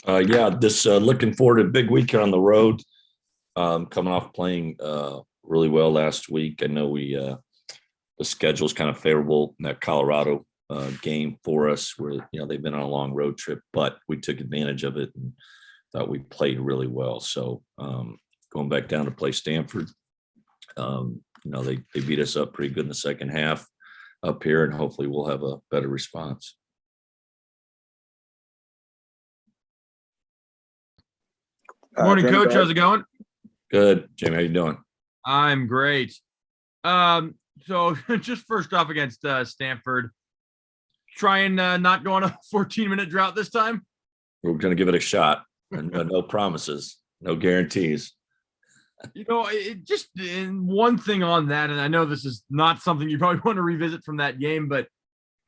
Yeah, this looking forward to a big weekend on the road. Coming off playing really well last week. I know the schedule is kind of favorable in that Colorado game for us, where they've been on a long road trip, but we took advantage of it and thought we played really well. So going back down to play Stanford, they beat us up pretty good in the second half up here, and hopefully we'll have a better response. Morning, Coach. How's it going? Good, Jim. How you doing? I'm great. So just first off against Stanford, try and not go on a 14-minute drought this time. We're going to give it a shot, and no promises, no guarantees. One thing on that, and I know this is not something you probably want to revisit from that game, but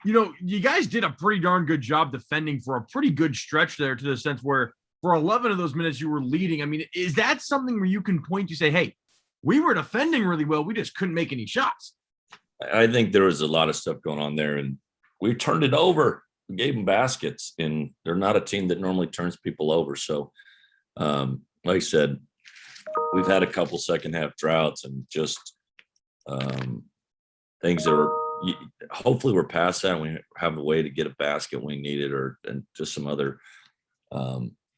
you guys did a pretty darn good job defending for a pretty good stretch there, to the sense where for 11 of those minutes you were leading. I mean, is that something where you can point to say, hey, we were defending really well, we just couldn't make any shots? I think there was a lot of stuff going on there, and we turned it over. We gave them baskets, and they're not a team that normally turns people over. So, like I said, we've had a couple second half droughts, and just things that are hopefully we're past that. And we have a way to get a basket when we need it, and just some other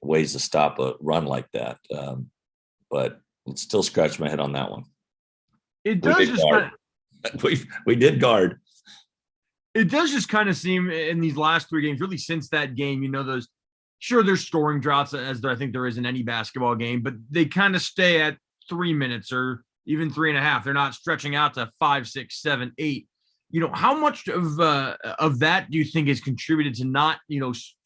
ways to stop a run like that. But it's still scratch my head on that one. It does we did guard. It does just kind of seem in these last three games, really since that game, there's scoring droughts, as I think there is in any basketball game, but they kind of stay at 3 minutes or even 3.5. They're not stretching out to 5, 6, 7, 8. How much of that do you think is contributed to not,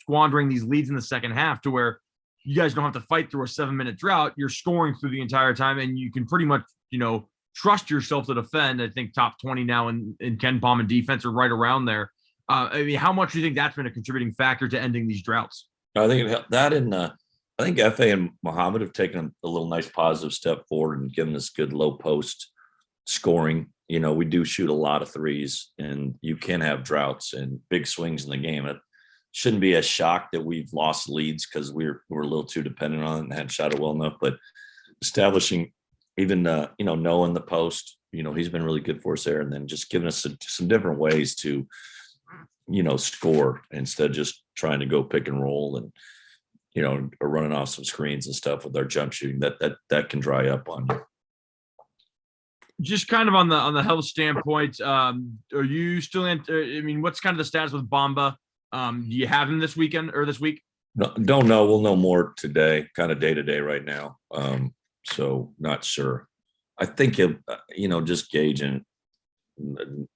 squandering these leads in the second half, to where you guys don't have to fight through a 7-minute drought? You're scoring through the entire time, and you can pretty much, trust yourself to defend. I think top 20 now in Ken Palm and defense, are right around there. How much do you think that's been a contributing factor to ending these droughts? I think that, and I think FA and Muhammad have taken a little nice positive step forward and given us good low post scoring. We do shoot a lot of threes, and you can have droughts and big swings in the game. It shouldn't be a shock that we've lost leads, because we're a little too dependent on it and hadn't shot it well enough. But establishing, even knowing the post, he's been really good for us there, and then just giving us some different ways to score, instead of just trying to go pick and roll and or running off some screens and stuff with our jump shooting. That can dry up on you. Just kind of on the health standpoint, are you still what's kind of the status with Bamba? Do you have him this weekend or this week? No, don't know. We'll know more today, kind of day to day right now. So not sure. I think he'll, just gauging.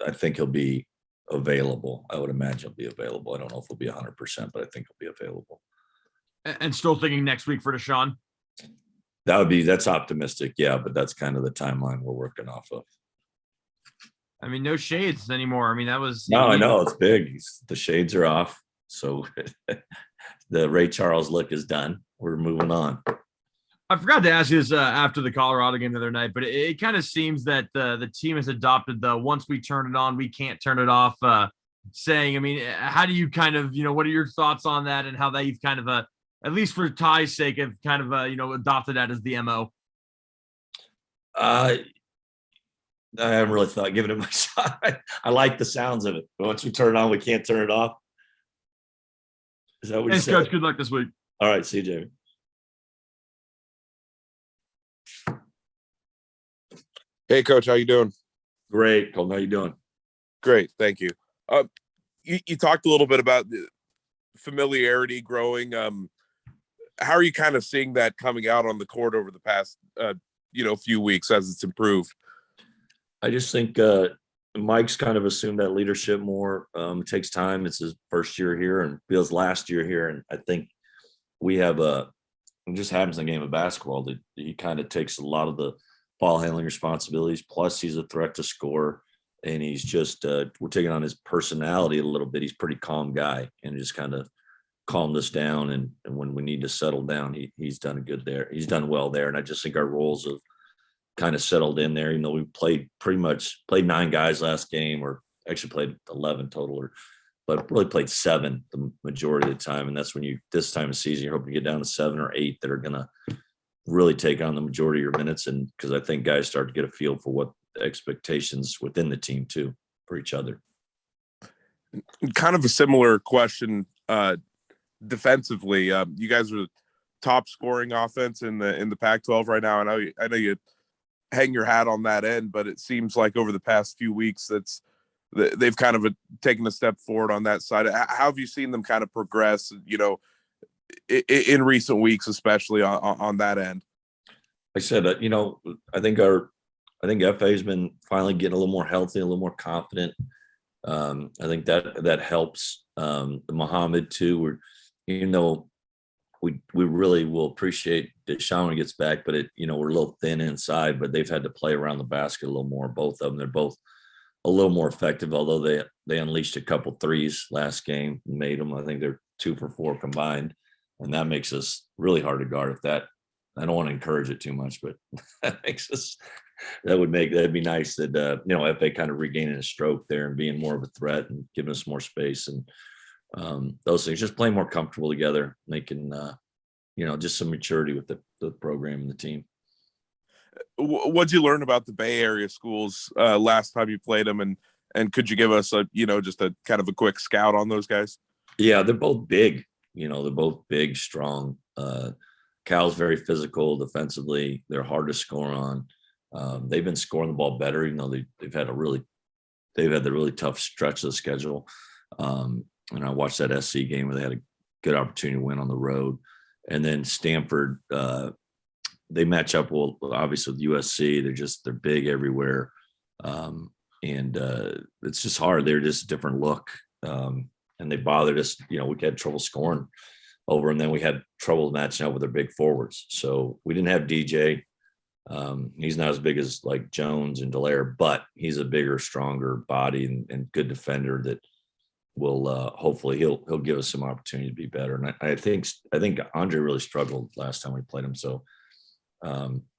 I think he'll be available. I would imagine he'll be available. I don't know if he'll be 100%, but I think he'll be available. And still thinking next week for Deshaun? That's optimistic. Yeah, but that's kind of the timeline we're working off of. No shades anymore. That was. No, I know it's big. The shades are off. So the Ray Charles look is done. We're moving on. I forgot to ask you this after the Colorado game the other night, but it kind of seems that the team has adopted the once we turn it on, we can't turn it off saying. How do you kind of, what are your thoughts on that, and how they've kind of, at least for Ty's sake, have kind of, adopted that as the MO? I haven't really giving it my shot. I like the sounds of it. But once we turn it on, we can't turn it off. Is that what you said? Thanks, Coach. Good luck this week. All right. See you, Jamie. Hey, Coach, how you doing? Great, Colton. How you doing? Great, thank you. You talked a little bit about the familiarity growing. How are you kind of seeing that coming out on the court over the past, few weeks as it's improved? I just think Mike's kind of assumed that leadership more. It takes time. It's his first year here and Bill's last year here, and I think we have it just happens in a game of basketball that he kind of takes a lot of the ball handling responsibilities. Plus, he's a threat to score, and he's just we're taking on his personality a little bit. He's a pretty calm guy, and just kind of calmed us down. And when we need to settle down, he's done good there. He's done well there, and I just think our roles have kind of settled in there. We played 9 guys last game, or actually played 11 total. but really played 7 the majority of the time. And that's when this time of season, you're hoping to get down to 7 or 8 that are going to really take on the majority of your minutes. And because I think guys start to get a feel for what the expectations within the team too, for each other. Kind of a similar question defensively. You guys are the top scoring offense in the Pac-12 right now. I know you hang your hat on that end, but it seems like over the past few weeks they've kind of taken a step forward on that side. How have you seen them kind of progress, in recent weeks, especially on that end? I said, I think FA has been finally getting a little more healthy, a little more confident. I think that helps. The Muhammad too. We really will appreciate Deshaun when he gets back, but we're a little thin inside. But they've had to play around the basket a little more. Both of them, they're both a little more effective. Although they unleashed a couple threes last game and made them. I think they're 2 for 4 combined, and that makes us really hard to guard. I don't want to encourage it too much, but that'd be nice that FA kind of regaining a stroke there and being more of a threat and giving us more space and those things, just playing more comfortable together, making just some maturity with the program and the team. What'd you learn about the Bay Area schools last time you played them, and could you give us just a kind of a quick scout on those guys? Yeah, they're both big. They're both big, strong. Cal's very physical defensively. They're hard to score on. They've been scoring the ball better, even though they've had the really tough stretch of the schedule. And I watched that SC game where they had a good opportunity to win on the road. And then Stanford, they match up well, obviously with USC. They're big everywhere. And it's just hard. They're just a different look. And they bothered us. We had trouble scoring over, and then we had trouble matching up with their big forwards. So we didn't have DJ. He's not as big as like Jones and Dallaire, but he's a bigger, stronger body and good defender that will hopefully he'll give us some opportunity to be better. And I think Andre really struggled last time we played him. So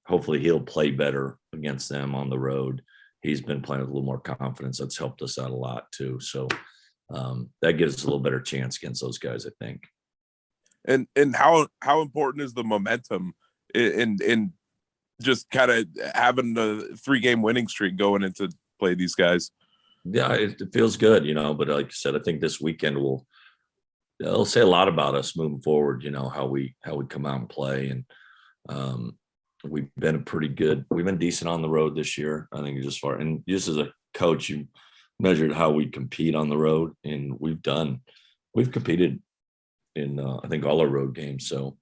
hopefully he'll play better against them on the road. He's been playing with a little more confidence. That's helped us out a lot too. So that gives us a little better chance against those guys, I think. And how important is the momentum in just kind of having a 3-game winning streak going into play these guys? Yeah, it feels good, but like I said, I think this weekend it'll say a lot about us moving forward, how we come out and play. And we've been decent on the road this year. I think just as a coach, you measured how we compete on the road, and we've competed in I think all our road games. So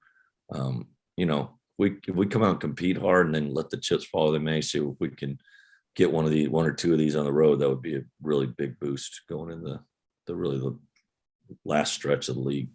if we come out and compete hard and then let the chips fall, they may see if we can get one or two of these on the road. That would be a really big boost going in the last stretch of the league.